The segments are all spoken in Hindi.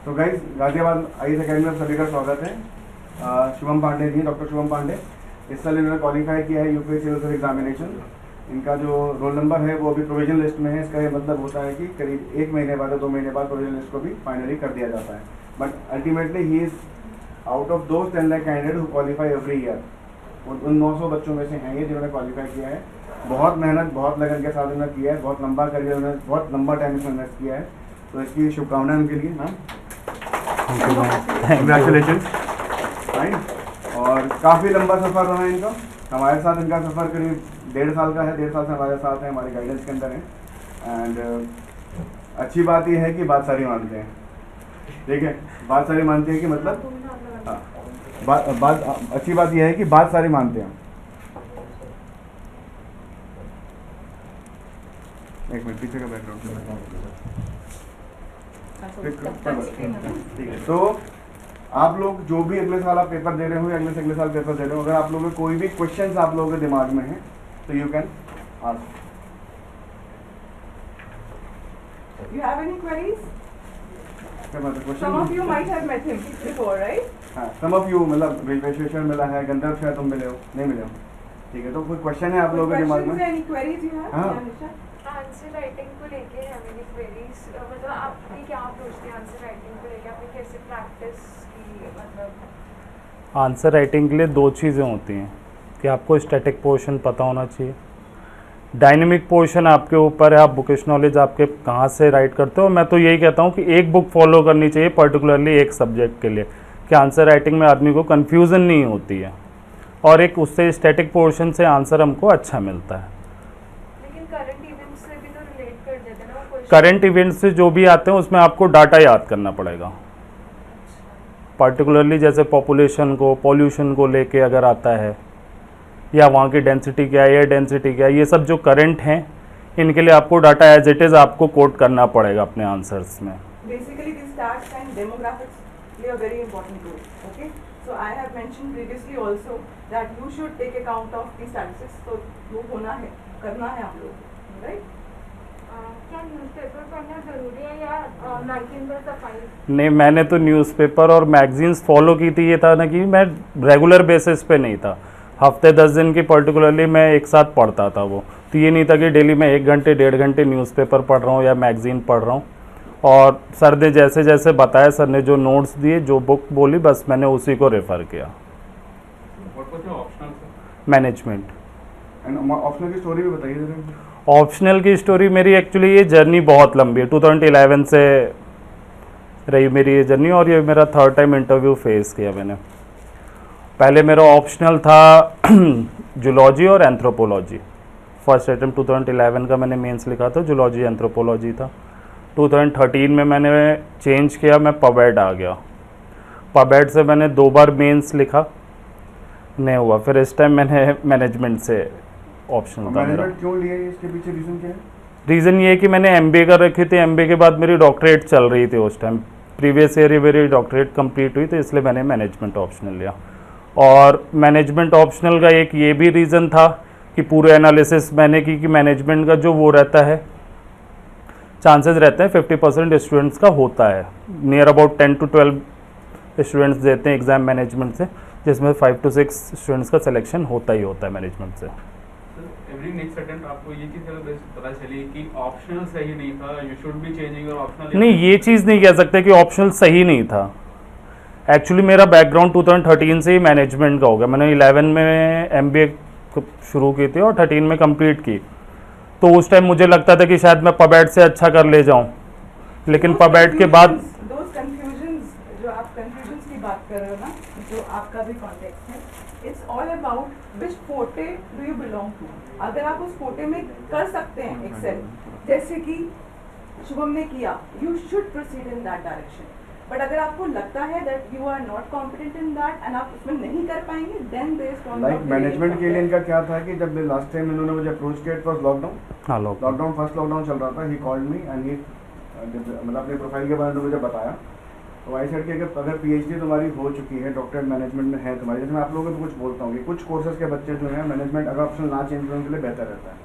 तो गाइस गाजियाबाद आईएएस अकेडमी में सभी का स्वागत है। शुभम पांडे जी, डॉक्टर शुभम पांडे, इस साल इन्होंने क्वालिफाई किया है यूपीएससी सिविल सर्विस एग्जामिनेशन। इनका जो रोल नंबर है वो अभी प्रोविजन लिस्ट में है। इसका ये मतलब होता है कि करीब 1 महीने बाद या 2 महीने बाद प्रोविजन लिस्ट को भी फाइनली कर दिया जाता है। But ultimately he is out of those 10 lakh candidate who qualify every year. उन 900 बच्चों में से हैं ये जिन्होंने क्वालिफाई किया है। बहुत मेहनत, बहुत लगन के साथ उन्होंने किया है, बहुत लंबा करियर उन्होंने, बहुत लंबा टाइम इसमें इन्वेस्ट किया है। तो इसकी शुभकामनाएं उनके लिए। Ma'am congratulation. राइट, और काफ़ी लंबा सफ़र रहा है इनका। हमारे साथ इनका सफ़र करीब 1.5 साल का है। 1.5 साल से हमारे साथ हैं, हमारी गाइडेंस के अंदर है। एंड अच्छी बात यह है कि बात सारी मानते हैं। ठीक है, बात सारी मानते हैं कि मतलब हाँ, बात अच्छी बात यह है कि बात सारी मानते हैं। एक मिनट, पीछे का बैकग्राउंड ठीक है। तो आप लोग जो भी अगले साल आप पेपर दे रहे हो या अगले से अगले साल पेपर दे रहे हो, अगर आप लोगों के कोई भी क्वेश्चंस आप लोगों के दिमाग में है तो you can ask. You have any queries? क्या बात है? Some of you might have met him before, right? हाँ, सम ऑफ यू मतलब विश्वेश्वर मिला है, गंधर्व शायद तुम मिले हो, नहीं मिले हो। ठीक है, तो कोई क्वेश्चन है आप लोगों के दिमाग में? Any queries you have? हाँ। Anisha? आंसर राइटिंग को लेके है मेरी क्वेरीज। मतलब आपकी क्या अप्रोच थी आंसर राइटिंग को लेके? आपने कैसे प्रैक्टिस की? मतलब आंसर राइटिंग के लिए 2 चीज़ें होती हैं कि आपको स्टैटिक पोर्शन पता होना चाहिए, डायनेमिक पोर्शन आपके ऊपर है, आप बुकिश नॉलेज आपके कहाँ से राइट करते हो। मैं तो यही कहता हूँ कि एक बुक फॉलो करनी चाहिए पर्टिकुलरली एक सब्जेक्ट के लिए, कि आंसर राइटिंग में आदमी को कन्फ्यूज़न नहीं होती है, और एक उससे स्टैटिक पोर्शन से आंसर हमको अच्छा मिलता है। लेकिन करंट इवेंट्स से भी तो रिलेट कर देते हैं ना वो क्वेश्चन। करंट इवेंट्स से जो भी आते हैं उसमें आपको डाटा याद करना पड़ेगा। पर्टिकुलरली जैसे पॉपुलेशन को, पॉल्यूशन को लेके अगर आता है, या वहाँ की डेंसिटी क्या है, एयर डेंसिटी क्या है, ये सब जो करंट हैं इनके लिए आपको डाटा एज इट इज़ आपको कोट करना पड़ेगा अपने आंसर्स में। Basically, the stats and demographics play a very important role. Okay, so I have mentioned previously also that you should take account of the statistics. तो वो होना है, करना है आप लोग, right? क्या न्यूज़पेपर पढ़ना ज़रूरी है या मैगजीन पर सफाई? नहीं, मैंने तो न्यूज़पेपर और मैगजीन्स फॉलो की थी। ये था ना कि मैं रेगुलर बेसिस पे नहीं था, हफ्ते 10 दिन की पर्टिकुलरली मैं एक साथ पढ़ता था वो। तो ये नहीं था कि डेली मैं 1 घंटे 1.5 घंटे न्यूज़पेपर पढ़ रहा हूँ या मैगज़ीन पढ़ रहा हूँ। और सर ने जैसे जैसे बताया, सर ने जो नोट्स दिए, जो बुक बोली, बस मैंने उसी को रेफ़र किया। मैनेजमेंट। एंड ऑप्शनल की स्टोरी भी बताइए जरा। ऑप्शनल की स्टोरी मेरी एक्चुअली ये जर्नी बहुत लंबी है, 2011 से रही मेरी ये जर्नी, और ये मेरा 3rd टाइम इंटरव्यू फेस किया मैंने। पहले मेरा ऑप्शनल था जूलॉजी और एंथ्रोपोलॉजी। फर्स्ट अटेम्प्ट 2011 का मैंने मेंस लिखा था, जूलॉजी एंथ्रोपोलॉजी था। 2013 में मैंने चेंज किया, मैं पबेड आ गया। पबेड से मैंने 2 बार मेंस लिखा, नहीं हुआ। फिर इस टाइम मैंने मैनेजमेंट से ऑप्शन था मेरा। मैनेजमेंट क्यों लिया है, इसके पीछे रीज़न क्या है? रीज़न ये है कि मैंने MBA कर रखी थी, MBA के बाद मेरी डॉक्टरेट चल रही थी उस टाइम, प्रीवियस ईयर ही मेरी डॉक्टरेट कंप्लीट हुई, तो इसलिए मैंने मैनेजमेंट ऑप्शनल लिया। और मैनेजमेंट ऑप्शनल का एक ये भी रीज़न था कि पूरे एनालिसिस मैंने की कि मैनेजमेंट का जो वो रहता है, चांसेस रहते हैं 50% स्टूडेंट्स का होता है, नियर अबाउट 10 to 12 स्टूडेंट्स देते हैं एग्ज़ाम मैनेजमेंट से, जिसमें 5 to 6 स्टूडेंट्स का सिलेक्शन होता ही होता है मैनेजमेंट से। एवरी नेक्स्ट अटेम्प्ट आपको ये चीज़ पता चली कि ऑप्शनल सही नहीं था, you should be changing your optional? नहीं, ये चीज़ नहीं कह सकते कि ऑप्शनल सही नहीं था। एक्चुअली मेरा बैकग्राउंड 2013 से ही मैनेजमेंट का हो गया। मैंने 11 में MBA शुरू की थी और 13 में कंप्लीट की। तो उस टाइम मुझे लगता था कि शायद मैं पबेड से अच्छा कर ले जाऊं, लेकिन पबेड के बाद जो आप कंफ्यूजन्स की बात कर रहे हो ना, जो आपका भी कॉन्टेक्स्ट है, इट्स ऑल अबाउट विच फोटे डू यू बिलोंग टू। अगर आप उस फोटे में कर सकते हैं एक्सेल, जैसे कि शुभम ने किया, you should proceed in that direction. But अगर आपको लगता है that you are not competent in that and आप उसमें नहीं कर पाएंगे, then there is like management के लिए इनका क्या था कि जब लास्ट टाइम इन्होंने मुझे अप्रोच किया, इट वाज लॉकडाउन। हाँ, लॉकडाउन फर्स्ट लॉकडाउन चल रहा था। He called me and he मतलब अपने प्रोफाइल के बारे में मुझे बताया। तो आई सेड कि अगर PhD तुम्हारी हो चुकी है, डॉक्टरेट मैनेजमेंट में है तुम्हारी, जैसे मैं आप लोगों को कुछ बोलता हूँ कि कुछ कोर्सेज के बच्चे जो हैं मैनेजमेंट अगर ऑप्शन ना चेंज करने के लिए बेहतर रहता है,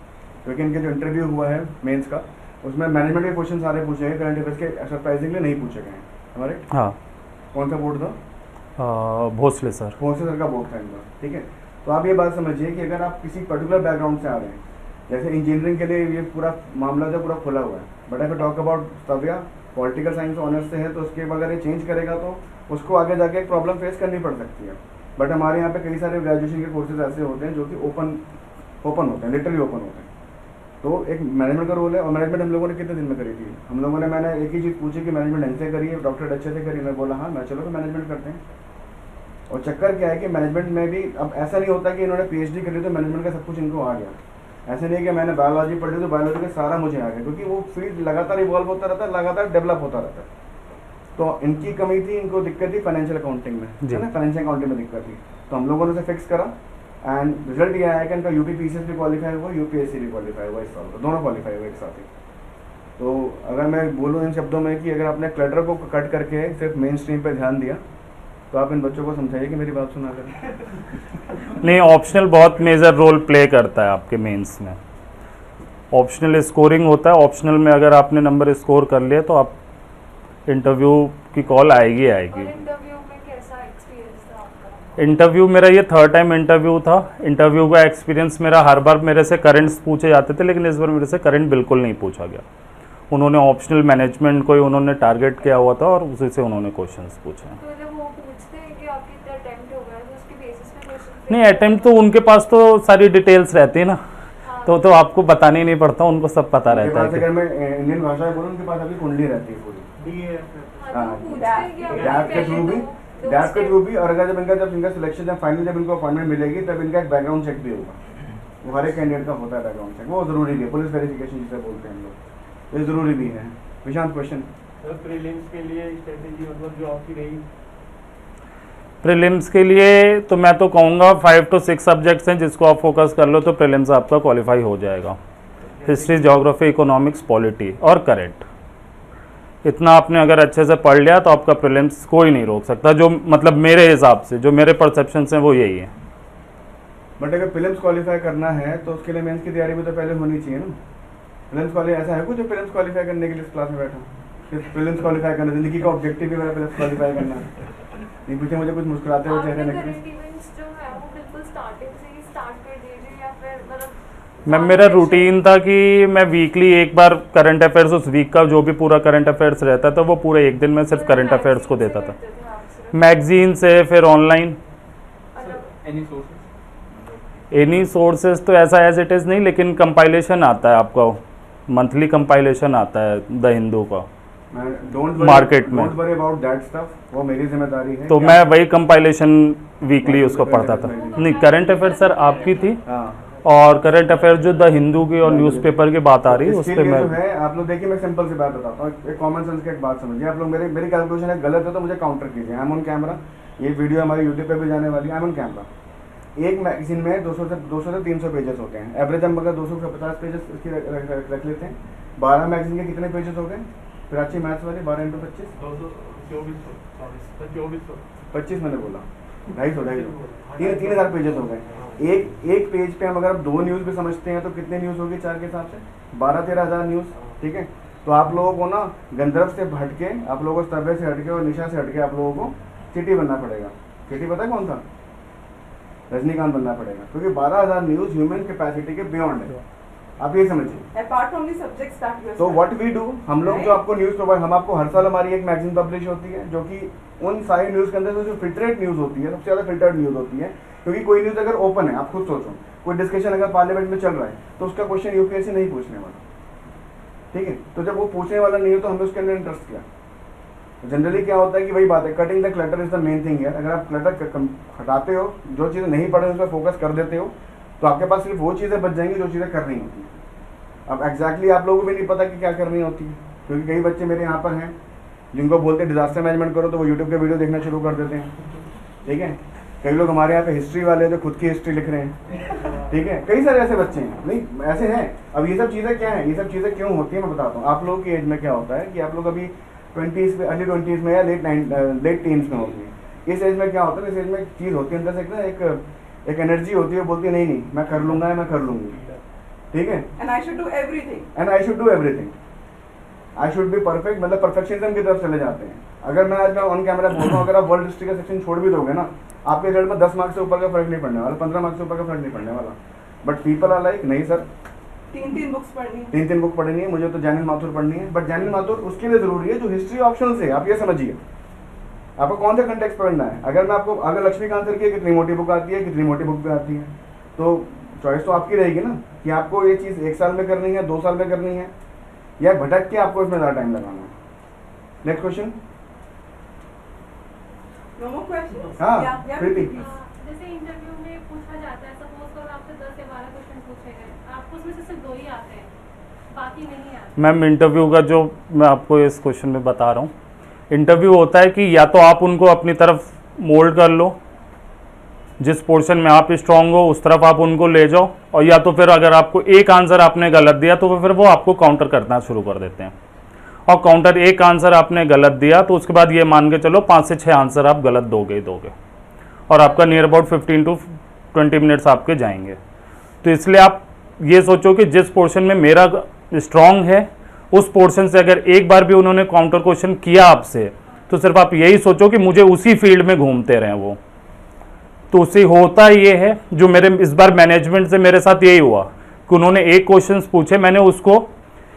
क्योंकि इनके जो इंटरव्यू हुआ है मेंस का, उसमें मैनेजमेंट के क्वेश्चन सारे पूछे गए, करंट अफेयर्स के सरप्राइजिंगली नहीं पूछे गए हैं। हमारे हाँ कौन सा बोर्ड था? भोसले सर। भोसले सर का बोर्ड था इनका, ठीक है। तो आप ये बात समझिए कि अगर आप किसी पर्टिकुलर बैकग्राउंड से आ रहे हैं, जैसे इंजीनियरिंग के लिए ये पूरा मामला जो पूरा खुला हुआ है, बट अगर टॉक अबाउट सव्या पॉलिटिकल साइंस ऑनर्स से है तो उसके अगर ये चेंज करेगा तो उसको आगे जाके एक प्रॉब्लम फेस करनी पड़ सकती है। बट हमारे यहाँ पे कई सारे ग्रेजुएशन के कोर्सेज ऐसे होते हैं जो कि ओपन होते हैं, लिटरली ओपन होते हैं। तो एक मैनेजमेंट का रोल है, और मैनेजमेंट हम लोगों ने कितने दिन में करी थी? हम लोगों ने, मैंने एक ही चीज़ पूछी कि मैनेजमेंट ढंग से करी है, डॉक्टर अच्छे से करी, मैं बोला हाँ, मैं चलो तो मैनेजमेंट करते हैं। और चक्कर क्या है कि मैनेजमेंट में भी अब ऐसा नहीं होता कि इन्होंने पीएचडी करी तो मैनेजमेंट का सब कुछ इनको आ गया। ऐसा नहीं है कि मैंने बायोलॉजी पढ़ी तो बायोलॉजी का सारा मुझे आ गया, क्योंकि वो फील्ड लगातार इवॉल्व होता रहता है, लगातार डेवलप होता रहता है। तो इनकी कमी थी, इनको दिक्कत थी फाइनेंशियल अकाउंटिंग में, है ना, फाइनेंशियल अकाउंटिंग में दिक्कत थी। तो हम लोगों ने उसे फिक्स करा एंड रिजल्ट ये आया कि इनका यूपी पीसीएस भी क्वालिफाई हुआ, यूपीएससी भी क्वालिफाई हुआ इस साल का, दोनों क्वालिफाई हुए एक साथ ही। तो अगर मैं बोलूँ इन शब्दों में कि अगर आपने क्लटर को कट करके सिर्फ मेन स्ट्रीम पर ध्यान दिया तो आप इन बच्चों को समझाइए कि मेरी बात सुना कर। नहीं, ऑप्शनल बहुत मेजर रोल प्ले करता है आपके मेंस में। ऑप्शनल स्कोरिंग होता है, ऑप्शनल में अगर आपने नंबर स्कोर कर लिए तो आप इंटरव्यू की कॉल आएगी आएगी। और इंटरव्यू में कैसा एक्सपीरियंस था आपका? इंटरव्यू मेरा ये 3rd टाइम इंटरव्यू था। इंटरव्यू का एक्सपीरियंस मेरा, हर बार मेरे से करंट्स पूछे जाते थे, लेकिन इस बार मेरे से करंट बिल्कुल नहीं पूछा गया। उन्होंने ऑप्शनल मैनेजमेंट को ही उन्होंने टारगेट किया हुआ था और उसी से उन्होंने क्वेश्चंस पूछे। तो जब वो पूछते हैं कि आपके इतना अटेम्प्ट हो गया तो उसके बेसिस पे क्वेश्चन? नहीं, अटेम्प्ट तो उनके पास तो सारी डिटेल्स रहती है ना, हाँ। तो आपको बताने ही नहीं पड़ता, उनको सब पता उनके रहता पास है अगर मैं इंडियन भाषा में बोलूँ, उनके पास अभी कुंडली रहती है पूरी, हाँ, तो पूछते हैं कि आपने डैप के थ्रू भी, दो डैप के step- थ्रू भी। और अगर जब इनका सिलेक्शन, जब फाइनली जब इनको अपॉइंटमेंट मिलेगी तब इनका एक बैकग्राउंड चेक भी होगा। वो हर एक कैंडिडेट का होता है बैकग्राउंड चेक, वो जरूरी भी है, पुलिस वेरिफिकेशन जिसे बोलते हैं हम लोग, ये जरूरी भी है। विशांत क्वेश्चन? प्रीलिम्स के लिए स्ट्रेटेजी मतलब जो आपकी रही? प्रीलिम्स के लिए तो मैं तो कहूँगा 5 to 6 सब्जेक्ट्स हैं, जिसको आप फोकस कर लो तो प्रीलिम्स आपका क्वालिफाई हो जाएगा। हिस्ट्री, ज्योग्राफी, इकोनॉमिक्स, पॉलिटी और करंट, इतना आपने अगर अच्छे से पढ़ लिया तो आपका प्रीलिम्स कोई नहीं रोक सकता। जो मतलब मेरे हिसाब से, जो मेरे परसेप्शन हैं वो यही है। बट अगर प्रीलिम्स क्वालिफाई करना है तो उसके लिए मेंस की तैयारी भी तो पहले होनी चाहिए ना। प्रीलिम्स क्वालिफाई, ऐसा है कुछ जो प्रीलिम्स क्वालिफाई करने के लिए इस क्लास में बैठा? प्रीलिम्स क्वालिफाई करना जिंदगी का ऑब्जेक्टिव भी मेरा प्रीलिम्स क्वालिफाई करना है। नहीं पूछे मुझे कुछ मुस्कुराते हुए चेहरे आपने निकले। करंट इवेंट्स जो है वो बिल्कुल स्टार्टिंग से ही स्टार्ट कर दीजिए या फिर मतलब मैम, मेरा रूटीन था कि मैं वीकली एक बार करंट अफेयर्स, उस वीक का जो भी पूरा करंट अफेयर्स रहता था वो पूरे एक दिन में सिर्फ करंट अफेयर्स को देता था। मैगजीन से, फिर online, any sources? Any sources तो ऐसा एज इट इज़ नहीं, लेकिन कंपाइलेशन आता है आपका, मंथली कंपाइलेशन आता है द हिंदू का मार्केट में। Don't worry about that stuff, वो मेरी जिम्मेदारी है। तो मैं वही कंपाइलेशन वीकली उसको पढ़ता था। नहीं, करंट अफेयर सर आपकी थी, हाँ, और करंट अफेयर जो द हिंदू की और न्यूज़पेपर की बात आ रही है उस इसके पर लिए मैं जो है, आप लोग देखिए, मैं सिंपल सी बात बताता हूँ, एक कॉमन सेंस की एक बात समझिए। आप लोग मेरी कैलकुलेशन है गलत है तो मुझे काउंटर कीजिए। आई एम ऑन कैमरा, ये वीडियो हमारे यूट्यूब पे भी जाने वाली है। I am on camera. एक मैगजीन में 200 से 300 पेजेस होते हैं, एवरेज हम अगर 250 पेजेस इसकी रख लेते हैं, 12 मैगजीन के कितने पेजेस हो गए? प्राची मैथ्स वाली 12 × 25, 25 मैंने बोला, 250 3,000 पेजेस हो गए। एक पेज पे हम अगर 2 न्यूज़ भी समझते हैं तो कितने न्यूज़ होगी 4 के हिसाब से? 12-13 हज़ार न्यूज़, ठीक है। तो आप लोगों को ना गंधर्व से हटके, आप लोगों को स्तव्य से हटके और निशा से हटके आप लोगों को सिटी बनना पड़ेगा। सिटी पता है कौन था? रजनीकांत बनना पड़ेगा, क्योंकि 12,000 न्यूज़ ह्यूमन कैपेसिटी के बियॉन्ड है। आप ये समझिए। Apart from the subjects that you are तो व्हाट studying. वी डू, हम लोग जो आपको न्यूज़ प्रोवाइड, हम आपको हर साल हमारी एक मैगजीन पब्लिश होती है जो कि उन सारी न्यूज़ के अंदर से जो फिल्टरेट न्यूज़ होती है, सबसे ज़्यादा फिल्टर्ड न्यूज़ होती है। क्योंकि कोई न्यूज़ अगर ओपन है, आप खुद सोचो, कोई डिस्कशन अगर पार्लियामेंट में चल रहा है तो उसका क्वेश्चन यूपीएससी नहीं पूछने वाला, ठीक है। तो जब वो पूछने वाला नहीं हो तो हमें उसके अंदर इंटरेस्ट किया। जनरली क्या होता है कि वही बात है, cutting the clutter is the main thing है। अगर आप क्लटर हटाते हो, जो चीज़ें नहीं पढ़े उस पर फोकस कर देते हो, तो आपके पास सिर्फ वो चीज़ें बच जाएंगी जो चीज़ें करनी होती हैं। अब एग्जैक्टली आप लोगों को भी नहीं पता कि क्या करनी होती है, क्योंकि कई बच्चे मेरे यहाँ पर हैं जिनको बोलते हैं डिजास्टर मैनेजमेंट करो तो वो यूट्यूब के वीडियो देखना शुरू कर देते हैं, ठीक है। कई लोग हमारे यहाँ पे हिस्ट्री वाले जो खुद की हिस्ट्री लिख रहे हैं, ठीक है। कई सारे ऐसे बच्चे हैं, नहीं ऐसे हैं। अब ये सब चीज़ें क्या हैं, ये सब चीज़ें क्यों होती हैं मैं बताता हूँ। आप लोगों की एज में क्या होता है कि आप लोग अभी 20s में, अर्ली 20s में या लेट टीन्स में होती है। इस एज में क्या होता है, इस एज में एक चीज़ होती है अंदर से एक एनर्जी होती है, बोलती है नहीं मैं कर लूँगा, मैं कर लूँगी, ठीक है। And I should do everything. And I should do everything, I should be perfect, मतलब परफेक्शनिज्म की तरफ चले जाते हैं। अगर मैं आज ऑन कैमरा बोल रहा हूँ, अगर आप वर्ल्ड हिस्ट्री का सेक्शन छोड़ भी दोगे ना, आपके रिजल्ट में 10 मार्क्स से ऊपर का फर्क नहीं पड़ने वाला, 15 मार्क्स से ऊपर का फर्क नहीं पड़ने वाला। बट पीपल आर लाइक नहीं सर, 3 बुक्स पढ़नी है। 3 बुक पढ़नी है, मुझे तो जैनिल माथुर पढ़नी है। बट जैनिल माथुर उसके लिए जरूरी है जो हिस्ट्री ऑप्शनल से, आप ये समझिए आपको कौन सा कंटेक्स्ट पढ़ना है। अगर मैं आपको, अगर लक्ष्मीकांत सर की कितनी मोटी बुक आती है, कितनी मोटी बुक भी आती है, तो चॉइस तो आपकी रहेगी ना कि आपको ये चीज़ 1 साल में करनी है, 2 साल में करनी है, या भटक के आपको इसमें ज़्यादा टाइम लगाना है। Next question. No more questions? हाँ, या प्रीति। जैसे इंटरव्यू में पूछा जाता है, सपोज करो आपसे 10 या 12 क्वेश्चन पूछे गए, आपको उसमें से सिर्फ 2 ही आते हैं, बाकी नहीं आते। मैम इंटरव्यू का जो मैं आपको इस क्वेश्चन में बता रहा हूँ, इंटरव्यू होता है कि या तो आप उनको अपनी तरफ मोल्ड कर लो, जिस पोर्शन में आप स्ट्रांग हो उस तरफ आप उनको ले जाओ, और या तो फिर अगर आपको एक आंसर आपने गलत दिया तो फिर वो आपको काउंटर करना शुरू कर देते हैं। और काउंटर, एक आंसर आपने गलत दिया तो उसके बाद ये मान के चलो 5 से 6 आंसर आप गलत दोगे ही दोगे, और आपका नियर अबाउट 15 to 20 मिनट्स आपके जाएंगे। तो इसलिए आप ये सोचो कि जिस पोर्शन में मेरा स्ट्रांग है उस पोर्शन से अगर एक बार भी उन्होंने काउंटर क्वेश्चन किया आपसे, तो सिर्फ आप यही सोचो कि मुझे उसी फील्ड में घूमते रहें वो। तो उससे होता ये है, जो मेरे इस बार मैनेजमेंट से मेरे साथ यही हुआ कि उन्होंने एक क्वेश्चन पूछे, मैंने उसको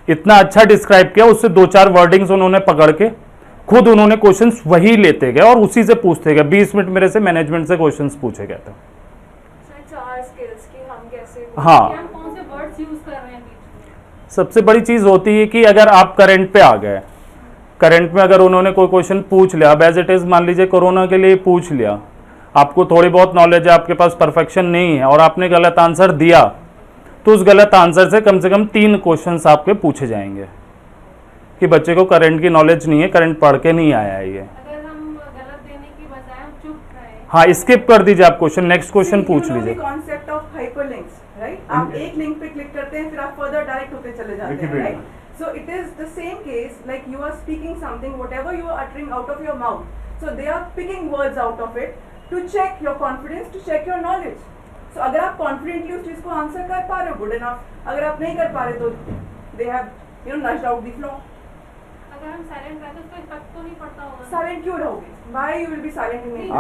इतना अच्छा डिस्क्राइब किया, उससे 2-4 वर्डिंग्स उन्होंने पकड़ के खुद उन्होंने क्वेश्चंस वही लेते गए और उसी से पूछते गए। 20 मिनट मेरे से मैनेजमेंट से क्वेश्चंस पूछे गए थे। सर 4 स्किल्स की हम कैसे हाँ, कि हम कौन से वर्ड्स यूज कर रहे हैं बीच में। सबसे बड़ी चीज़ होती है कि अगर आप करंट पे आ गए, करंट में अगर उन्होंने कोई क्वेश्चन पूछ लिया, अब एज इट इज़ मान लीजिए कोरोना के लिए पूछ लिया, आपको थोड़ी बहुत नॉलेज है, आपके पास परफेक्शन नहीं है और आपने गलत आंसर दिया, तो उस गलत आंसर से कम 3 क्वेश्चंस आपके पूछे जाएंगे कि बच्चे को करंट की नॉलेज नहीं है, करंट पढ़ के नहीं आया है ये। अगर हम गलत देने की बजाय हम चुप रहे, हाँ, स्किप कर दीजिए आप क्वेश्चन, नेक्स्ट क्वेश्चन पूछ लीजिए। Concept of hyperlinks, right? आप एक लिंक पे क्लिक करते हैं, फिर आप फर्दर डायरेक्ट होते चले जाते हैं, right? So it is the same case, like you are speaking something, whatever you are uttering out of your mouth. So they are picking words out of it to check your confidence, to check your knowledge. So अगर आप confidently उस चीज को आंसर कर पा रहे हो, good enough. अगर आप नहीं कर पा रहे तो they have, you know, nudged out the floor. अगर हम साइलेंट रहते तो इफेक्ट तो नहीं पड़ता होगा। Silent क्यों रहोगे? Why you will be silent in nature?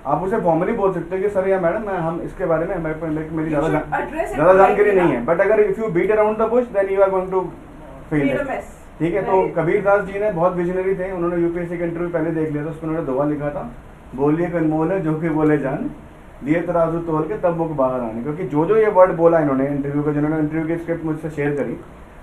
आप उसे फॉर्मली बोल सकते हो कि सर या मैडम, हम इसके बारे में मेरी You should ज़्यादा address it जानकारी politely, नहीं है। बट अगर if you beat around the bush then you are going to fail. Create a mess. ठीक है, तो Right? कबीर दास जी ने बहुत विजनरी थे, उन्होंने यूपीएससी का इंटरव्यू पहले देख लिया था, उसमें उन्होंने दुआ लिखा था, बोलिए कनमोल है जो कि बोले जान, लिए तराजू तोल के तब मुख बाहर आने। क्योंकि जो ये वर्ड बोला इन्होंने इंटरव्यू का, जिन्होंने इंटरव्यू की स्क्रिप्ट मुझसे शेयर करी,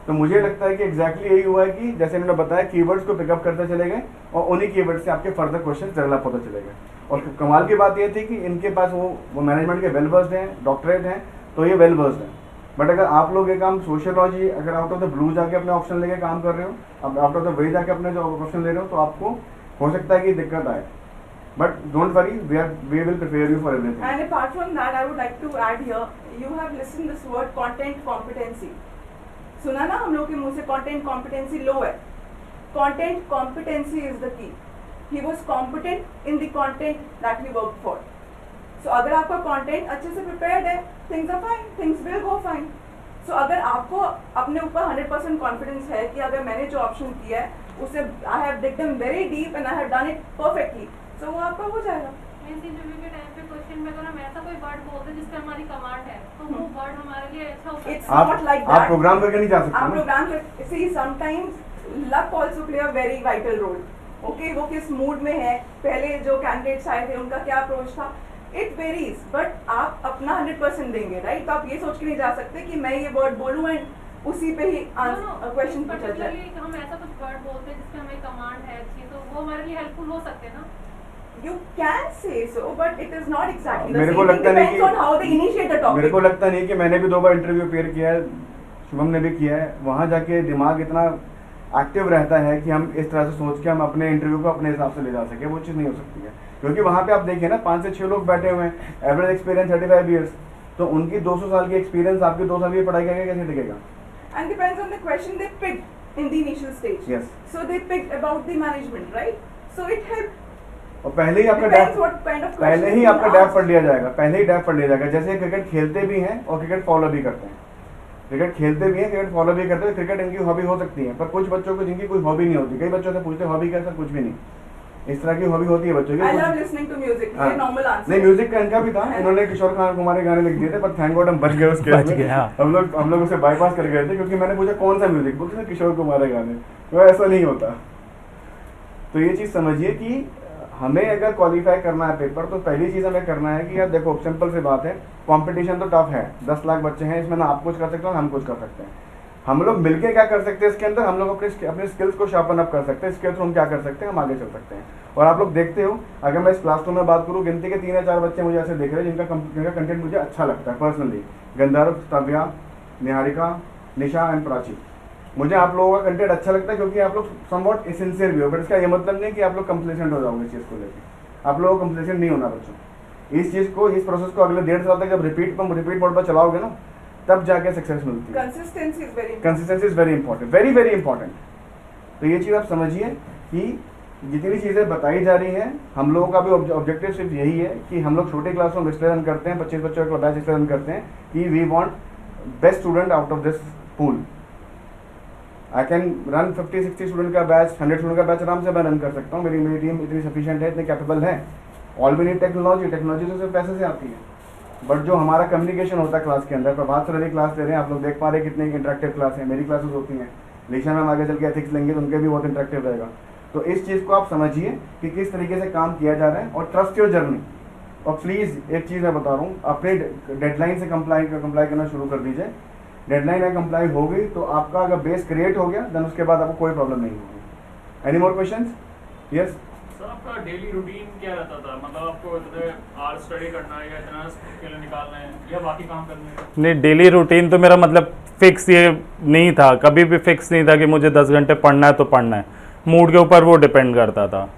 तो मुझे लगता है कि एग्जैक्टली यही हुआ है कि जैसे इन्होंने बताया, कीवर्ड्स को पिकअप करते चले गए और उन्हीं कीवर्ड से आपके फर्दर क्वेश्चन डेवलप होते चले गए। और कमाल की बात ये थी कि इनके पास वो मैनेजमेंट के वेल वर्स्ड हैं, डॉक्टरेट हैं, तो ये वेल वर्स्ड हैं। बट अगर आप लोग ये काम सोशियोलॉजी, अगर आउट ऑफ द ब्लू जाके अपने ऑप्शन लेके काम कर रहे हो, अब आउट ऑफ द वे जाके अपने जो ऑप्शन ले रहे हो, तो आपको हो सकता है कि दिक्कत आए। But don't worry, we will prepare you for everything. And apart from that, I would like to add here, you have listened this word content competency. सुना ना हम लोग के मुंह से content competency low है. Content competency is the key. He was competent in the content that he worked for. So अगर आपका content अच्छे से prepared है, things are fine, things will go fine. So अगर आपको अपने ऊपर 100% confidence है कि अगर मैंने जो option किया है, उसे I have digged them very deep and I have done it perfectly. So वो आपका हो जाएगा. मींस इंटरव्यू के टाइम पे क्वेश्चन में अगर हम ऐसा कोई वर्ड बोलते हैं जिसपे हमारी कमांड है, तो वो वर्ड हमारे लिए अच्छा हो सकता It's है। not like आप that. प्रोग्राम करके नहीं जा आप सकते ना। प्रोग्राम के see sometimes luck also play a very vital role. Okay, वो किस मूड में है, पहले जो कैंडिडेट्स आए थे उनका क्या अप्रोच था, it varies. बट आप अपना 100% देंगे, राइट? तो आप ये सोच के नहीं जा सकते कि मैं ये वर्ड बोलूँ एंड उसी पे ही क्वेश्चन पूछा जाए. पर्टिकुलरली हम ऐसा कुछ वर्ड बोलते हैं जिसपे हमें कमांड है अच्छी, तो वो हमारे लिए हेल्पफुल हो सकते हैं ना। You can say so, but it is not exactly the मेरे same. को It लगता नहीं depends on how they initiate the topic. मेरे को लगता नहीं कि मैंने भी 2 बार इंटरव्यू अपेयर किया है, शुभम ने भी किया है, वहाँ जाके दिमाग इतना एक्टिव रहता है कि हम इस तरह से सोच के हम अपने इंटरव्यू को अपने हिसाब से ले जा सके, वो चीज़ नहीं हो सकती है। क्योंकि वहाँ पे आप देखिए ना, 5 से 6 लोग बैठे हुए हैं, एवरेज एक्सपीरियंस 35 ईयर्स, तो उनकी 200 साल की एक्सपीरियंस आपकी 2 साल की पढ़ाई करके कैसे टिकेगा? And depends on the question they picked in the initial stage. Yes. So they picked about the management, right? So it helped. और पहले ही आपका Depends डेफ what kind of पहले questions ही you आपका ask. डेफ पढ़ लिया जाएगा, पहले ही डेफ पढ़ लिया जाएगा। जैसे क्रिकेट खेलते भी हैं और क्रिकेट फॉलो भी करते हैं। क्रिकेट खेलते भी हैं, क्रिकेट फॉलो भी करते हैं, क्रिकेट इनकी हॉबी हो सकती है, पर कुछ बच्चों को जिनकी कोई हॉबी नहीं होती, कई बच्चों से पूछते हॉबी क्या, सर कुछ भी नहीं, इस तरह की हॉबी होती है बच्चों I love की। listening to music. हाँ। ये normal answer. नहीं, म्यूजिक का इनका भी था, इन्होंने किशोर कुमार के गाने लिख दिए थे, पर थैंक गॉड हम बच गए उस केस बच में। गए, हाँ। हम लोग उसे बाईपास कर गए थे, क्योंकि मैंने पूछा कौन सा म्यूजिक, बोलते थे किशोर कुमार के गाने, तो ऐसा नहीं होता। तो ये चीज़ समझिए कि हमें अगर क्वालिफाई करना है पेपर, तो पहली चीज़ हमें करना है कि यार देखो सिंपल सी बात है, कंपटीशन तो टफ है, 10 लाख बच्चे हैं, इसमें ना आप कुछ कर सकते हो ना हम कुछ कर सकते हैं। हम लोग मिलके क्या कर सकते हैं इसके अंदर, हम लोग अपने स्किल्स को शार्पन अप कर सकते हैं, इसके थ्रू हम क्या कर सकते हैं, हम आगे चल सकते हैं। और आप लोग देखते हो, अगर मैं इस क्लासरूम में बात करूँ, गिनती के 3 या 4 बच्चे मुझे ऐसे दिख रहे हैं जिनका कंटेंट मुझे अच्छा लगता है personally, Gandharva, स्तव्या, Niharika, Nisha and Prachi. मुझे आप लोगों का कंटेंट अच्छा लगता है क्योंकि आप लोग समवॉट सिंसियर भी हो, बट इसका ये मतलब नहीं कि आप लोग कंप्लेसेंट हो जाओगे इस चीज़ को लेकर। आप लोगों को कंप्लेसेंट नहीं होना बच्चों, इस चीज़ को, इस प्रोसेस को अगले 1.5 साल तक जब रिपीट मोड पर चलाओगे ना, तब जाके सक्सेस मिलती है। Consistency is very important. Consistency is very important, very very important. तो ये चीज़ आप समझिए कि जितनी चीज़ें बताई जा रही हैं, हम लोगों का भी ऑब्जेक्टिव सिर्फ यही है कि हम लोग छोटे क्लास में इसलिए रन करते हैं, 25 बच्चों का बैच इसलिए रन करते हैं कि we want best student out of this pool. I can run 50-60 student का बैच, 100 स्टूडेंट का बैच आराम से मैं रन कर सकता हूँ, मेरी टीम इतनी सफिशिएंट है, इतनी कैपेबल है। ऑल वी नीड टेक्नोलॉजी तो सिर्फ पैसे से आती है, बट जो हमारा कम्युनिकेशन होता है क्लास के अंदर, प्रभात सर अभी क्लास ले रहे हैं, आप लोग देख पा रहे हैं कितनी इंटरेक्टिव क्लास है, मेरी क्लासेस होती हैं, लिशा मैम आगे चल के एथिक्स लेंगे तो उनके भी बहुत इंटरेक्टिव रहेगा। तो इस चीज़ को आप समझिए कि किस तरीके से काम किया जा रहा है, और ट्रस्ट योर जर्नी। और प्लीज़ एक चीज़ मैं बता रहा हूँ, अपने डेडलाइन से कंप्लाई करना शुरू कर दीजिए। डेडलाइन अगर कंप्लाई हो गई तो आपका अगर बेस क्रिएट हो गया, देन उसके बाद आपको कोई प्रॉब्लम नहीं होगी। Any more questions? Yes sir, आपका डेली रूटीन क्या रहता था? मतलब आपको इतने आवर स्टडी करना है या इतना के लिए निकालना है या बाकी काम करने हैं? नहीं, डेली रूटीन तो मेरा मतलब फिक्स ये नहीं था, कभी भी फिक्स नहीं था कि मुझे 10 घंटे पढ़ना है तो पढ़ना है। मूड के ऊपर वो डिपेंड करता था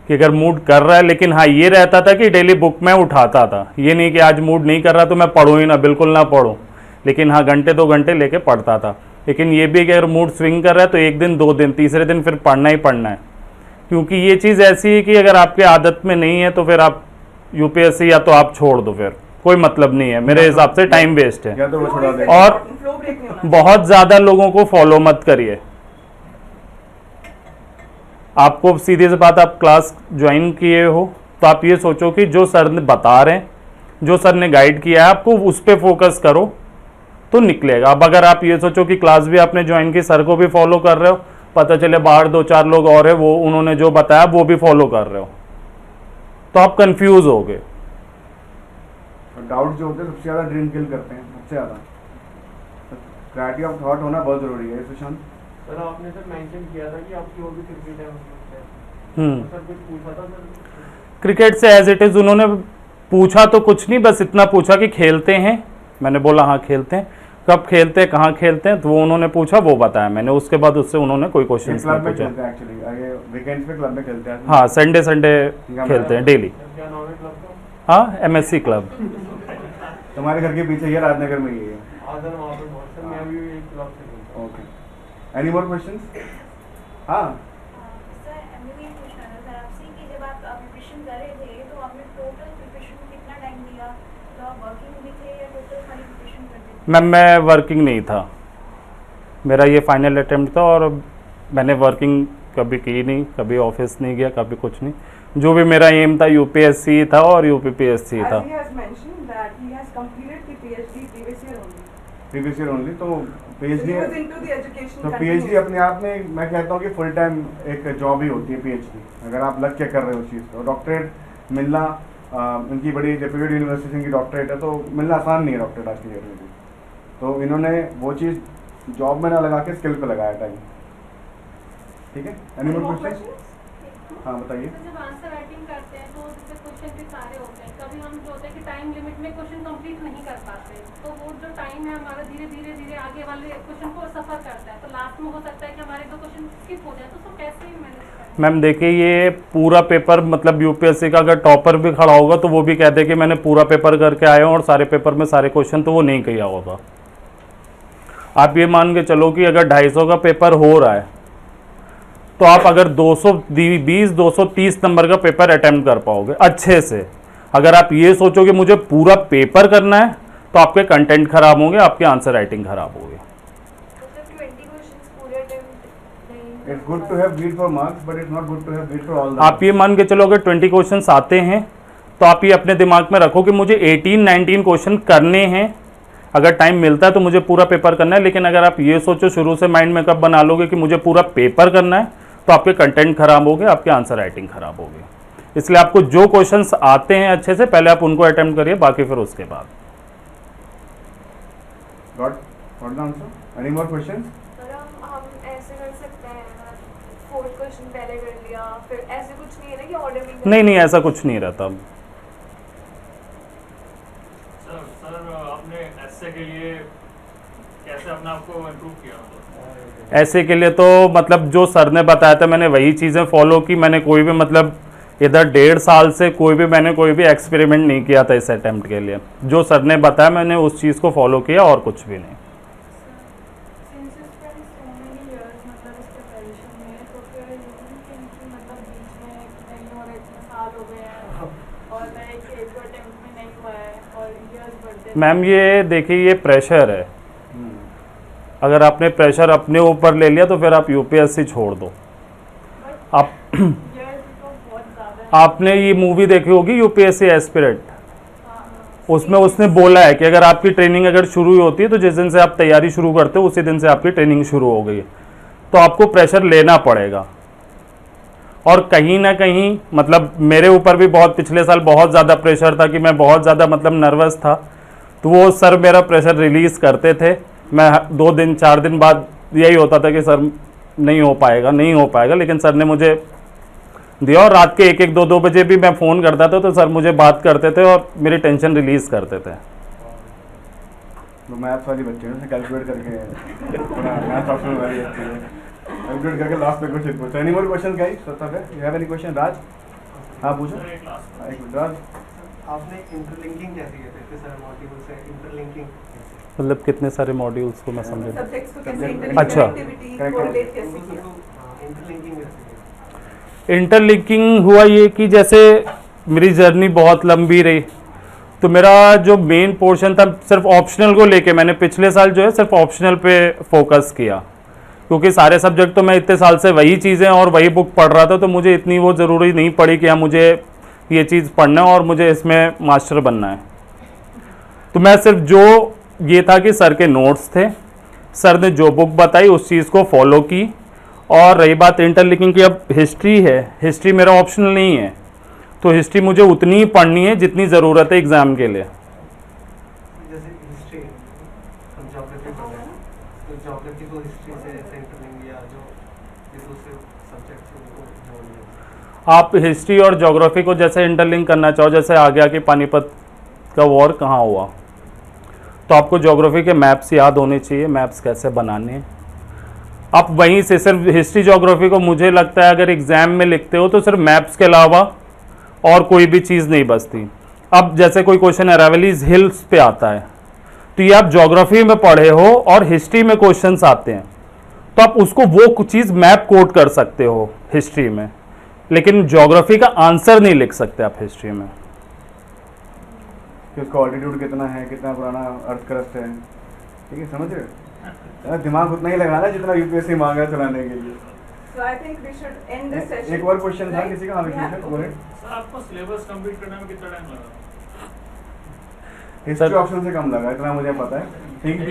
कि अगर मूड कर रहा है, लेकिन हाँ ये रहता था कि डेली बुक मैं उठाता था, ये नहीं कि आज मूड नहीं कर रहा तो मैं पढ़ूँ ही ना, बिल्कुल ना पढ़ूँ, लेकिन हाँ घंटे 2 घंटे लेके पढ़ता था। लेकिन ये भी कि अगर मूड स्विंग कर रहा है तो 1 दिन 2 दिन, तीसरे दिन फिर पढ़ना ही पढ़ना है, क्योंकि ये चीज़ ऐसी है कि अगर आपके आदत में नहीं है तो फिर आप यूपीएससी या तो आप छोड़ दो, फिर कोई मतलब नहीं है, मेरे हिसाब से टाइम वेस्ट है। या तो वो Flow छोड़ा is दे। very और important. Flow break नहीं होना बहुत ज़्यादा लोगों को फॉलो मत करिए। आपको सीधी सी बात, आप क्लास ज्वाइन किए हो तो आप ये सोचो कि जो सर ने बता रहे हैं, जो सर ने गाइड किया है, आपको उस पर फोकस करो तो निकलेगा। अब अगर आप ये सोचो कि क्लास भी आपने ज्वाइन की, सर को भी फॉलो कर रहे हो, पता चले बाहर 2-4 लोग और है, वो उन्होंने जो बताया वो भी फॉलो कर रहे हो, तो आप कंफ्यूज हो गए। डाउट जो होते हैं सबसे ज़्यादा ड्रीम किल करते हैं, सबसे ज़्यादा। क्लैरिटी ऑफ थॉट होना बहुत ज़रूरी है। सुशांत सर, आपने सर मेंशन किया था कि आपकी हॉबी क्रिकेट है, हम्म। सर कुछ पूछा था सर? क्रिकेट से एज इट इज़ उन्होंने पूछा तो कुछ नहीं, बस इतना पूछा कि खेलते हैं, मैंने बोला हाँ खेलते हैं, कब खेलते हैं, कहाँ खेलते हैं, तो वो उन्होंने पूछा, वो बताया मैंने, उसके बाद उससे उन्होंने कोई क्वेश्चन क्लब नहीं में पूछा। खेलते हैं एक्चुअली, ये वीकेंड्स पे क्लब में खेलते हैं। हाँ, संडे खेलते हैं डेली। सर क्या नाम है क्लब का? हाँ, एमएससी क्लब। तुम्हारे घर के पीछे ही है, राजनगर में ही है। आदर वहाँ पे बहुत सर, मैं भी एक क्लब से खेलता हूँ। Okay, any more questions? हाँ सर, मुझे ये पूछना था सर आपसे कि जब आप प्रिपरेशन कर रहे थे तो आपने टोटल प्रिपरेशन में कितना टाइम दिया? तो आप वर्किंग भी थे या टोटल खाली प्रिपरेशन करते थे? मैम मैं वर्किंग नहीं था, मेरा ये फाइनल अटेम्प्ट था और मैंने वर्किंग कभी की नहीं, कभी ऑफिस नहीं गया, कभी कुछ नहीं। जो भी मेरा एम था यूपीएससी था और यूपीपीएससी था। As he has mentioned that he has completed the PhD previous year only. Previous year only, तो So he was PhD, into the education. तो पीएचडी continuously. अपने आप में मैं कहता हूँ कि फुल टाइम एक जॉब ही होती है पीएचडी, अगर आप लग के कर रहे हो उस चीज़ को। डॉक्टरेट मिलना, इनकी बड़ी रेप्यूटेड यूनिवर्सिटी इनकी डॉक्टरेट है, तो मिलना आसान नहीं है डॉक्टरेट आज की डेट में भी। तो इन्होंने वो चीज़ जॉब में ना लगा के स्किल पे लगाया टाइम। ठीक है, एनी Any मोर more क्वेश्चन? questions? हाँ बताइए। तो जब आंसर राइटिंग करते हैं तो जैसे क्वेश्चन भी सारे होते हैं, कभी हम जो होता है कि टाइम लिमिट में क्वेश्चन कंप्लीट नहीं कर पाते, तो वो जो टाइम है हमारा धीरे धीरे धीरे आगे वाले क्वेश्चन को सफ़र करता है, तो लास्ट में हो सकता है कि हमारे 2 क्वेश्चन स्किप हो जाए, तो उसको कैसे मैनेज करें? मैम देखिए, ये पूरा पेपर मतलब यूपीएससी का अगर टॉपर भी खड़ा होगा तो वो भी कहते कि मैंने पूरा पेपर करके आया हूँ और सारे पेपर में सारे क्वेश्चन, तो वो नहीं किया होगा। आप ये मान के चलो कि अगर 250 का पेपर हो रहा है तो आप अगर 230 नंबर का पेपर अटेम्प्ट कर पाओगे अच्छे से। अगर आप ये सोचो कि मुझे पूरा पेपर करना है तो आपके कंटेंट खराब होंगे, आपके आंसर राइटिंग खराब होगी। मतलब 20 क्वेश्चंस पूरे अटेम्प्ट नहीं It's good to have greed for marks, but it's not good to have greed for all the आप ये मान के चलो अगर 20 क्वेश्चंस आते हैं तो आप ये अपने दिमाग में रखो कि मुझे 18-19 क्वेश्चन करने हैं, अगर टाइम मिलता है तो मुझे पूरा पेपर करना है। लेकिन अगर आप ये सोचो शुरू से माइंड में कब बना लोगे कि मुझे पूरा पेपर करना है, तो आपके कंटेंट खराब होंगे, आपके आंसर राइटिंग खराब होगी। इसलिए आपको जो क्वेश्चंस आते हैं अच्छे से पहले आप उनको अटेम्प्ट करिए, बाकी फिर उसके बाद। Got the answer? Any more questions? पर हम ऐसे कर सकते हैं, 4th क्वेश्चन पहले कर लिया, फिर ऐसे कुछ नहीं है ना कि ऑर्डर में नहीं, ऐसा कुछ नहीं रहता। सर आपने ऐसे के लिए कैसे अपने आप को इम्प्रूव किया? ऐसे के लिए तो मतलब जो सर ने बताया था मैंने वही चीज़ें फॉलो की। मैंने कोई भी मतलब इधर 1.5 साल से मैंने कोई भी एक्सपेरिमेंट नहीं किया था इस अटेम्प्ट के लिए। जो सर ने बताया मैंने उस चीज़ को फॉलो किया और कुछ भी नहीं। Since you spent so many years मतलब इस preparation में, तो फिर you don't think कि मतलब बीच में नहीं हो रहा, इतने साल हो गए हैं और नए एक अटेम्प्ट में नहीं हुआ है और years बढ़ते मैम ये देखिए ये प्रेशर है, अगर आपने प्रेशर अपने ऊपर ले लिया तो फिर आप यूपीएससी छोड़ दो। आप years तो बहुत ज़्यादा है। आपने ये मूवी देखी होगी यूपीएससी एस्पिरेंट, उसमें उसने बोला है कि अगर आपकी ट्रेनिंग अगर शुरू ही होती है तो जिस दिन से आप तैयारी शुरू करते हो उसी दिन से आपकी ट्रेनिंग शुरू हो गई, तो आपको प्रेशर लेना पड़ेगा। और कहीं ना कहीं मतलब मेरे ऊपर भी बहुत पिछले साल बहुत ज़्यादा प्रेशर था कि मैं बहुत ज़्यादा मतलब नर्वस था, तो वो सर मेरा प्रेशर रिलीज़ करते थे। मैं 2 दिन 4 दिन बाद यही होता था कि सर नहीं हो पाएगा, लेकिन सर ने मुझे दिया और रात के 1-1, 2-2 बजे भी मैं फ़ोन करता था तो सर मुझे बात करते थे और मेरी टेंशन रिलीज़ करते थे। तो मैथ्स वाली बच्चे हैं, कैलकुलेट करके पूरा मैथ्स ऑप्शन वाली आती है, कैलकुलेट करके लास्ट में क्वेश्चन पूछा। Any more question guys? You have any question? Raj, हाँ पूछो। एक मिनट राज, आपने इंटरलिंकिंग कैसे किया था? इतने सारे मॉड्यूल से इंटरलिंकिंग मतलब कितने सारे मॉड्यूल्स को मैं समझा। Subjects को कैसे अच्छा। interactivity correlate कैसे किया? इंटरलिंकिंग कैसे किया? इंटरलिंकिंग हुआ ये कि जैसे मेरी जर्नी बहुत लंबी रही, तो मेरा जो मेन पोर्शन था सिर्फ ऑप्शनल को लेके मैंने पिछले साल जो है सिर्फ ऑप्शनल पे फोकस किया, क्योंकि सारे सब्जेक्ट तो मैं इतने साल से वही चीज़ें और वही बुक पढ़ रहा था, तो मुझे इतनी वो ज़रूरी नहीं पड़ी कि हाँ मुझे ये चीज़ पढ़ना है और मुझे इसमें मास्टर बनना है। तो मैं सिर्फ जो ये था कि सर के नोट्स थे, सर ने जो बुक बताई उस चीज़ को फॉलो की। और रही बात इंटरलिंकिंग की, अब हिस्ट्री है, हिस्ट्री मेरा ऑप्शनल नहीं है, तो हिस्ट्री मुझे उतनी ही पढ़नी है जितनी ज़रूरत है एग्ज़ाम के लिए। जैसे हिस्ट्री हम ज्योग्राफी पढ़ रहे हैं, तो ज्योग्राफी को हिस्ट्री से ऐसे इंटरलिंक या जो दूसरे सब्जेक्ट से उनको जोड़ लिया। आप हिस्ट्री और ज्योग्राफी को जैसे इंटरलिंक करना चाहो, जैसे आ गया कि पानीपत का वॉर कहाँ हुआ, तो आपको ज्योग्राफी के मैप्स याद होने चाहिए, मैप्स कैसे बनाने हैं। आप वहीं से सिर्फ हिस्ट्री ज्योग्राफी को मुझे लगता है अगर एग्ज़ाम में लिखते हो तो सिर्फ मैप्स के अलावा और कोई भी चीज़ नहीं बचती। अब जैसे कोई क्वेश्चन अरावलीज हिल्स पे आता है, तो ये आप ज्योग्राफी में पढ़े हो और हिस्ट्री में क्वेश्चंस आते हैं, तो आप उसको वो चीज़ मैप कोड कर सकते हो हिस्ट्री में, लेकिन ज्योग्राफी का आंसर नहीं लिख सकते आप हिस्ट्री में। कि उसका ऑल्टीट्यूड कितना है, कितना पुराना अर्थ क्रस्ट है, ठीक है, समझ रहे हो? दिमाग उतना ही लगाना जितना यूपीएससी मांगा चलाने के लिए। So I think we should end this session. एक और क्वेश्चन था Right? किसी का? हाँ, Yeah, क्वेश्चन बोले। सर आपको सिलेबस कंप्लीट करने में कितना टाइम लगा? हिस्ट्री ऑप्शन से कम लगा, इतना मुझे पता है। ठीक नहीं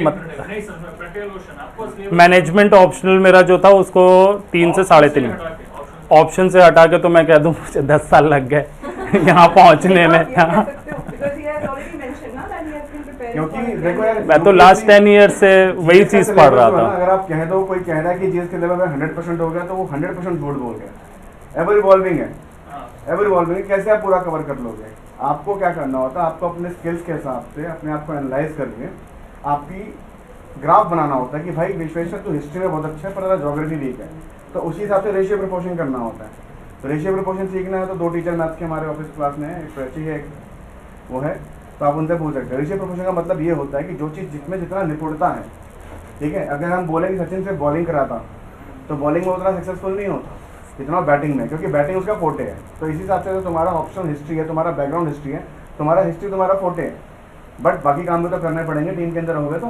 सर, मैं प्रैक्टिकल क्वेश्चन आपको सिलेबस मैनेजमेंट ऑप्शनल मेरा जो था उसको 3 से 3.5 ऑप्शन से हटा के तो मैं कह दूं मुझे 10 साल लग गए यहाँ पहुँचने में। क्योंकि देखो यार, मैं तो लास्ट 10 ईयर से वही चीज़ पढ़ रहा था। अगर आप कह दो, कोई कह रहा है कि जीएस के लेवल में 100% हो गया, तो वो 100% झूठ बोल गया। एवर इवॉल्विंग है, एवर इवॉल्विंग। कैसे आप पूरा कवर कर लोगे? आपको क्या करना होता है, आपको अपने स्किल्स के हिसाब से अपने आप को एनालाइज करके आपकी ग्राफ बनाना होता है कि भाई विश्वेश्वर तो हिस्ट्री में बहुत अच्छा है पर ज्योग्राफी वीक है, तो उसी हिसाब से रेशियो प्रोपोर्शन करना होता है। तो रेशियो प्रोपोर्शन सीखना है तो 2 टीचर मैथ्स के हमारे ऑफिस क्लास में है, एक प्राची है, एक वो है, तो आप उनसे पूछ सकते हैं। रेशियो प्रोपोर्शन का मतलब ये होता है कि जो चीज़ जिसमें जितना निपुणता है, ठीक है, अगर हम बोलें कि सचिन से बॉलिंग कराता तो बॉलिंग में उतना सक्सेसफुल नहीं होता जितना बैटिंग में, क्योंकि बैटिंग उसका फोटे है। तो इसी हिसाब से तुम्हारा ऑप्शन हिस्ट्री है, तुम्हारा बैकग्राउंड हिस्ट्री है, तुम्हारा हिस्ट्री तुम्हारा फोटे है, बट बाकी काम भी तो करने पड़ेंगे, टीम के अंदर रहोगे तो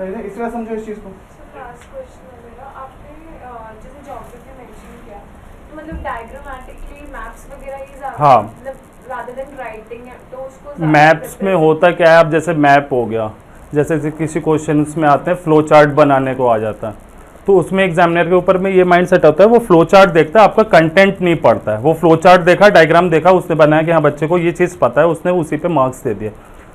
इस तरह समझो इस चीज़ को। लास्ट क्वेश्चन है मेरा, आपने जैसे ज्योग्राफी मेंशन किया तो मतलब डायग्रामेटिकली मैप्स वगैरह ही ज़्यादा हाँ। मतलब रादर देन राइटिंग तो उसको ज़्यादा मैप्स में होता क्या है, अब जैसे मैप हो गया, जैसे किसी क्वेश्चन में आते हैं फ्लो चार्ट बनाने को आ जाता है, तो उसमें एग्जामिनर के ऊपर में ये माइंड सेट होता है, वो फ्लो चार्ट देखता है, आपका कंटेंट नहीं पढ़ता है। वो फ्लो चार्ट देखा, डायग्राम देखा, उसने बनाया कि हाँ बच्चे को ये चीज़ पता है, उसने उसी पे मार्क्स दे दिए,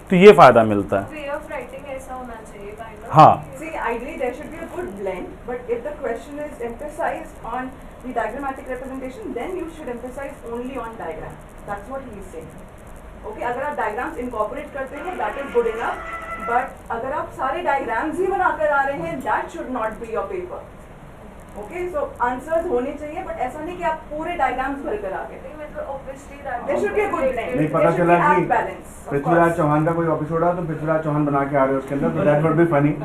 तो ये फ़ायदा मिलता है। वे ऑफ राइटिंग ऐसा होना चाहिए kind of। हाँ। See, ideally there should be a good blend, but if the question is emphasized on the diagrammatic representation, then you should emphasize only on diagram. That's what he is saying. Okay, अगर आप diagrams incorporate करते हैं, that is good enough. But अगर आप सारे diagrams ही बनाकर आ रहे हैं, that should not be your paper. Okay, so answers होने चाहिए, but ऐसा नहीं कि आप पूरे diagrams भर कर आ गए. नहीं मतलब obviously that There should be a good blend. नहीं, पता There should चला be कि apt balance. of Prithviraj course. Chauhan का कोई एपिसोड आ तो पृथ्वीराज चौहान बना के आ रहे हो उसके अंदर, तो that would be funny,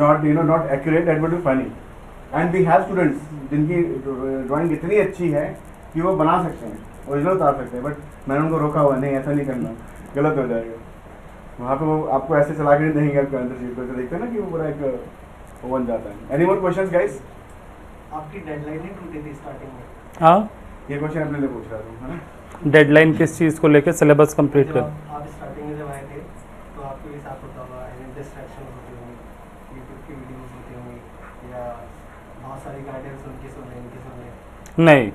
not not accurate, that would be funny. And we have students जिनकी ड्राइंग इतनी अच्छी है कि वो बना सकते हैं, ओरिजिनल उतार सकते हैं, बट मैंने उनको रोका हुआ, नहीं ऐसा नहीं करना, गलत हो जाएगा। वहाँ पे वो आपको ऐसे चला के नहीं देंगे, आपको अंदर सीट पर देखते हैं ना कि वो पूरा एक वो बन जाता है। Any more questions guys? आपकी डेडलाइन नहीं टूटी थी स्टार्टिंग में? हाँ, ये क्वेश्चन अपने लिए पूछ रहा था, है ना? डेडलाइन किस चीज़ को लेके, सिलेबस कंप्लीट जब कर। आप स्टार्टिंग में जब आए थे तो आपको भी साथ होता होगा, डिस्ट्रैक्शन होती होंगी, यूट्यूब की वीडियोस होती होंगी या बहुत सारी गाइडेंस उनकी सुन रहे इनकी सुन रहे। नहीं,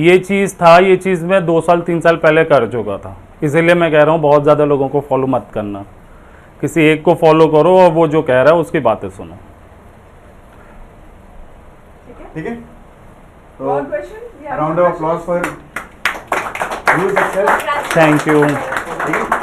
ये चीज़ था, ये चीज़ मैं 2 साल 3 साल पहले कर चुका था, इसीलिए मैं कह रहा हूँ बहुत ज़्यादा लोगों को फॉलो मत करना, किसी एक को फॉलो करो और वो जो कह रहा है उसकी बातें सुनो। ठीक है, तो More questions? We have round more of applause questions? For you success. Thank you. ठीक है।